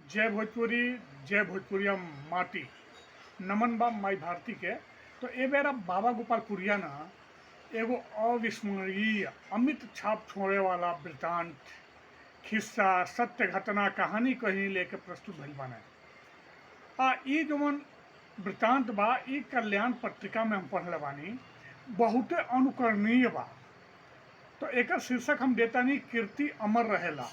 जय भोजपुरी, जय भोजपुरिया माटी। नमन बा माई भारती के। तो ए बेरा बाबा गोपालपुरिया ना एगो अविस्मरणीय अमित छाप छोड़े वाला वृतांत, खिस्सा, सत्य घटना, कहानी कहीं लेके प्रस्तुत भइल बाने। ई जवन वृतांत बा ई कल्याण पत्रिका में हम पढ़ले बानी, बहुते अनुकरणीय बा। तो एकर शीर्षक हम देतानी कीर्ति अमर रहेला।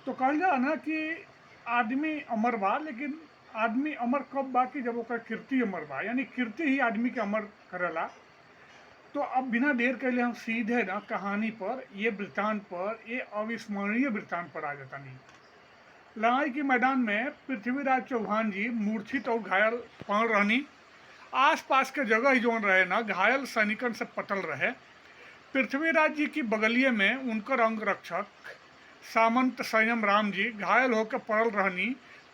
तो कहल जाला ना कि आदमी अमर बा, लेकिन आदमी अमर कब बा कि जब ओकर कीर्ति अमर बा, यानी कीर्ति ही आदमी के अमर करेला। तो अब बिना देर कैले हम सीधे ना कहानी पर, ये वृत्तांत पर, ये अविस्मरणीय वृत्तांत पर आ जातानी। लड़ाई के मैदान में पृथ्वीराज चौहान जी मूर्छित और घायल पड़ रहनी। आसपास के जगह ही जौन रहे ना घायल सैनिकन से पटल रहे। पृथ्वीराज जी की बगलिए में उनकर अंगरक्षक सामंत संयम राम जी घायल होकर पड़ल रहनी,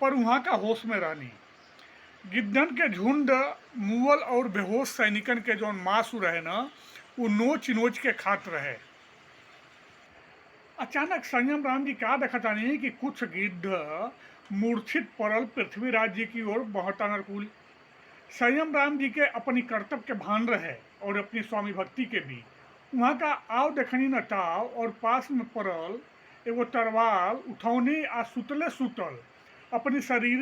पर वहाँ का होश में रहनी। गिद्धन के झुंड मुअल और बेहोश सैनिकन के जौन मासू रहे ना वो नोच नोच के खात रहे। अचानक संयम राम जी क्या देखता नहीं कि कुछ गिद्ध मूर्छित पड़ल पृथ्वीराज जी की ओर बहता कुल। संयम राम जी के अपनी कर्तव्य के भान रहे और अपनी स्वामी भक्ति के भी। वहाँ का आव देखनी न ताव और पास में पड़ल एगो तरवाल उठौनी आ सुतले सुतल अपनी शरीर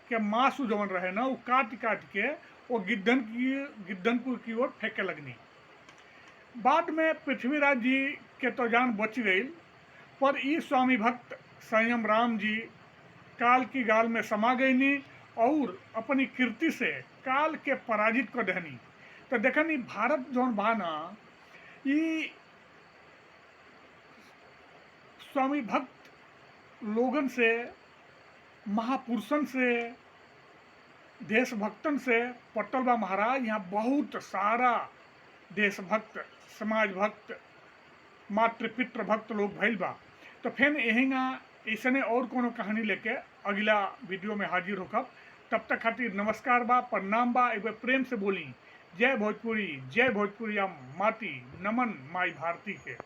के मांस जवन रहे ना वो काट काट के वो गिद्धनपुर की ओर फेंके लगनी। बाद में पृथ्वीराज जी के तो जान बच गई, पर ई स्वामी भक्त संयम राम जी काल की गाल में समा गईनी और अपनी कीर्ति से काल के पराजित कर देनी। तो देखनी भारत जौन बा ना ई स्वामी भक्त लोगन से, महापुरुषन से, देशभक्तन से पटल बा महाराज। यहाँ बहुत सारा देशभक्त, समाज भक्त, मातृपितृ भक्त लोग भइल बा। तो फिर यहींगा ऐसने और कोनो कहानी लेके अगला वीडियो में हाजिर होकर। तब तक खातिर नमस्कार बा, प्रणाम बा। एक बार प्रेम से बोली जय भोजपुरी, जय भोजपुरिया माटी। नमन माई भारती के।